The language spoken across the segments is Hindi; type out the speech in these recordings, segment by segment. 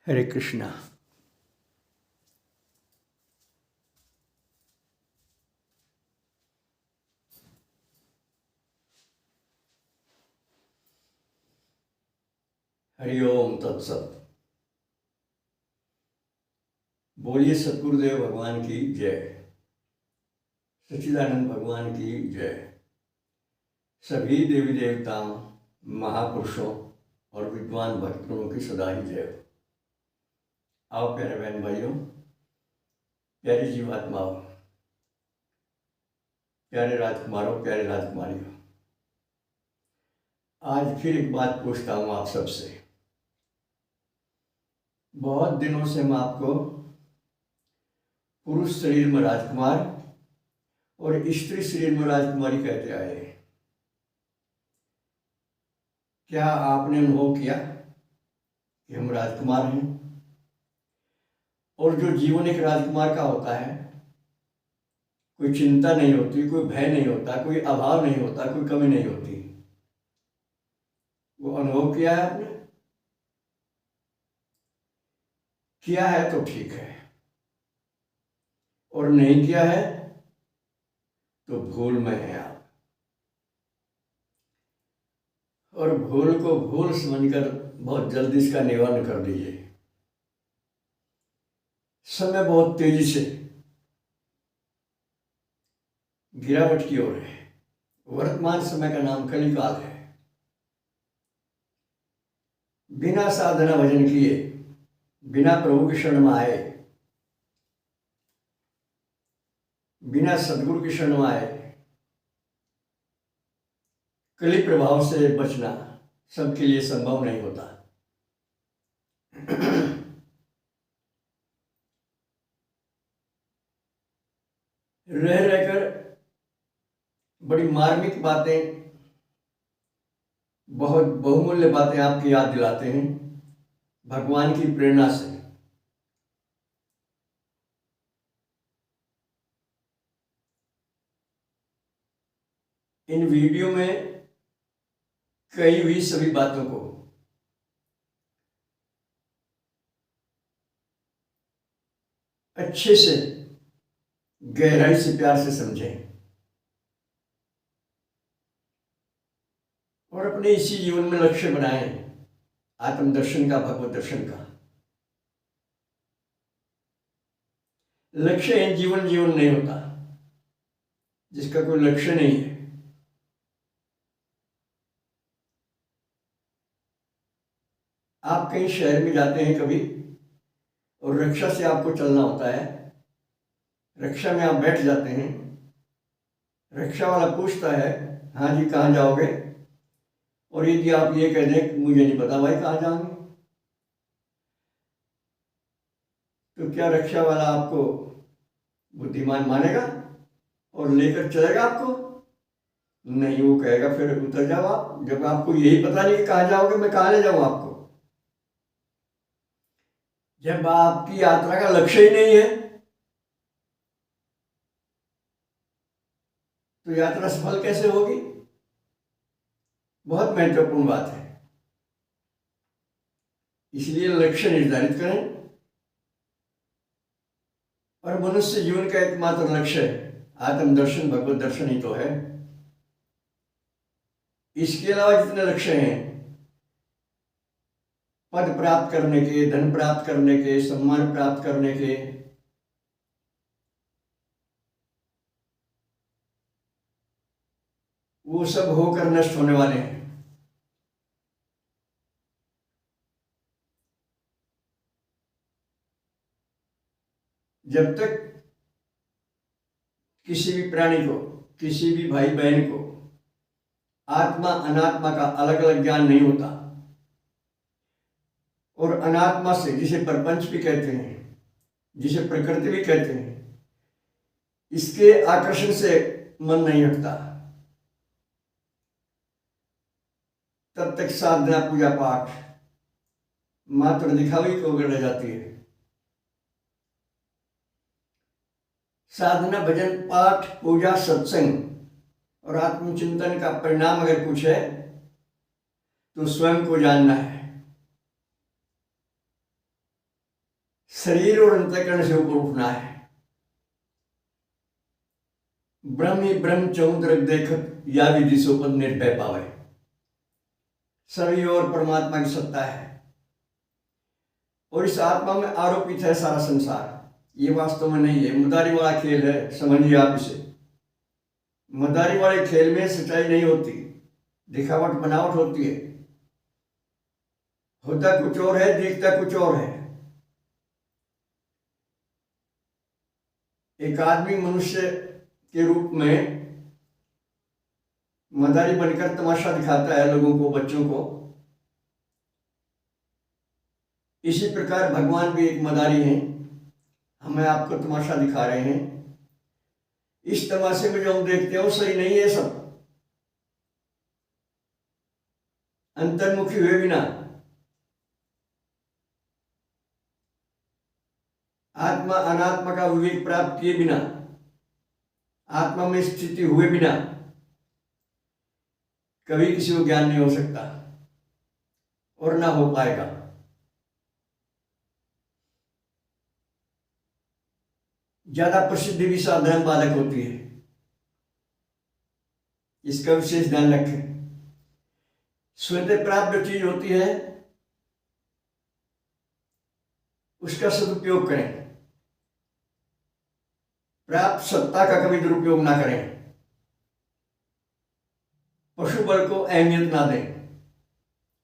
हरे कृष्णा। हरि ओम तत्सत। बोलिए सतगुरुदेव भगवान की जय, सच्चिदानंद भगवान की जय, सभी देवी देवताओं, महापुरुषों और विद्वान भक्तों की सदा ही जय। आओ प्यारे बहन भाइयों, प्यारी जीवात्माओं, प्यारे राजकुमारों, प्यारे राजकुमारियों, आज फिर एक बात पूछता हूँ आप सबसे। बहुत दिनों से हम आपको पुरुष शरीर में राजकुमार और स्त्री शरीर में राजकुमारी कहते आए हैं। क्या आपने अनुभव किया कि हम राजकुमार हैं? और जो जीवन एक राजकुमार का होता है, कोई चिंता नहीं होती, कोई भय नहीं होता, कोई अभाव नहीं होता, कोई कमी नहीं होती। वो अनुभव किया है आपने? किया है तो ठीक है, और नहीं किया है तो भूल में है आप। और भूल को भूल समझकर बहुत जल्दी इसका निवारण कर दीजिए। समय बहुत तेजी से गिरावट की ओर है। वर्तमान समय का नाम कलिकाल है। बिना साधना भजन किए, बिना प्रभु की शरण में आए, बिना सदगुरु की शरण में आए, कली प्रभाव से बचना सबके लिए संभव नहीं होता। रह रहकर बड़ी मार्मिक बातें, बहुत बहुमूल्य बातें आपकी याद दिलाते हैं भगवान की प्रेरणा से। इन वीडियो में कही हुई सभी बातों को अच्छे से, गहराई से, प्यार से समझें और अपने इसी जीवन में लक्ष्य बनाएं, आत्मदर्शन का, भगवत दर्शन का। लक्ष्य जीवन जीवन नहीं होता जिसका कोई लक्ष्य नहीं है। आप कहीं शहर में जाते हैं कभी, और रिक्शा से आपको चलना होता है। रिक्शा में आप बैठ जाते हैं, रिक्शा वाला पूछता है, हाँ जी कहाँ जाओगे? और यदि आप ये कह दें कि मुझे नहीं पता भाई कहाँ जाएंगे, तो क्या रिक्शा वाला आपको बुद्धिमान मानेगा और लेकर चलेगा आपको? नहीं, वो कहेगा फिर उतर जाओ आप, जब आपको यही पता नहीं कि कहाँ जाओगे, मैं कहाँ ले जाऊँ आपको। जब आपकी यात्रा का लक्ष्य ही नहीं है तो यात्रा सफल कैसे होगी? बहुत महत्वपूर्ण बात है। इसलिए लक्ष्य निर्धारित करें, और मनुष्य जीवन का एकमात्र लक्ष्य आत्मदर्शन, भगवत दर्शन ही तो है। इसके अलावा जितने लक्ष्य हैं, पद प्राप्त करने के, धन प्राप्त करने के, सम्मान प्राप्त करने के, वो सब होकर नष्ट होने वाले हैं। जब तक किसी भी प्राणी को, किसी भी भाई बहन को आत्मा अनात्मा का अलग अलग ज्ञान नहीं होता, और अनात्मा से, जिसे प्रपंच भी कहते हैं, जिसे प्रकृति भी कहते हैं, इसके आकर्षण से मन नहीं हटता, तब तक साधना, पूजा पाठ मात्र दिखावे को रह जाती है। साधना, भजन, पाठ, पूजा, सत्संग और आत्मचिंतन का परिणाम अगर कुछ है तो स्वयं को जानना है। शरीर और अंतःकरण से ऊपर उठना है। ब्रह्म ही ब्रह्म चौंतरक देखत या विधि सोपद निर्भय पावे। सभी और परमात्मा की सत्ता है और इस आत्मा में आरोपित है सारा संसार। ये वास्तव में नहीं है, मदारी वाला खेल है, समझिए आप इसे। मदारी वाले खेल में सच्चाई नहीं होती, दिखावट बनावट होती है। होता कुछ और है, दिखता कुछ और है। एक आदमी मनुष्य के रूप में मदारी बनकर तमाशा दिखाता है लोगों को, बच्चों को। इसी प्रकार भगवान भी एक मदारी हैं, हमें आपको तमाशा दिखा रहे हैं। इस तमाशे में जो हम देखते हैं वो सही नहीं है। सब अंतर्मुखी हुए बिना, आत्मा अनात्मा का विवेक प्राप्त किए बिना, आत्मा में स्थिति हुए बिना कभी किसी को ज्ञान नहीं हो सकता और ना हो पाएगा। ज्यादा प्रसिद्धि भी साधन बाधक होती है, इसका विशेष ध्यान रखें। स्वतः प्राप्त जो चीज होती है उसका सदुपयोग करें, प्राप्त सत्ता का कभी दुरुपयोग ना करें, पशु बल को अहमियत ना दें,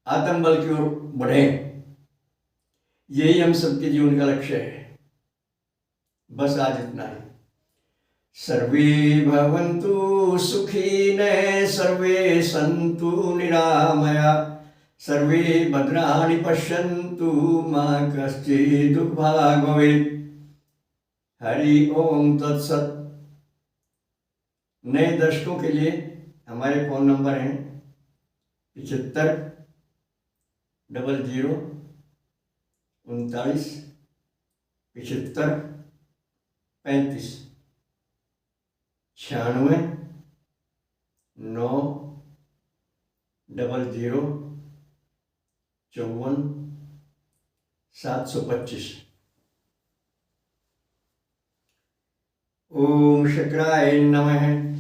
आत्म बल की ओर बढ़ें। यही हम सबके जीवन का लक्ष्य है। बस आज इतना ही। सर्वे भवन्तु सुखिनः, सर्वे सन्तु निरामया, सर्वे भद्राणि पश्यन्तु मा कश्चित् दुःखभाग् भवेत्। हरि ओम तत्सत। नए दर्शकों के लिए हमारे फोन नंबर हैं 75 00 39 75 35 96 9 00 54 725। ओम शंकराय नमः।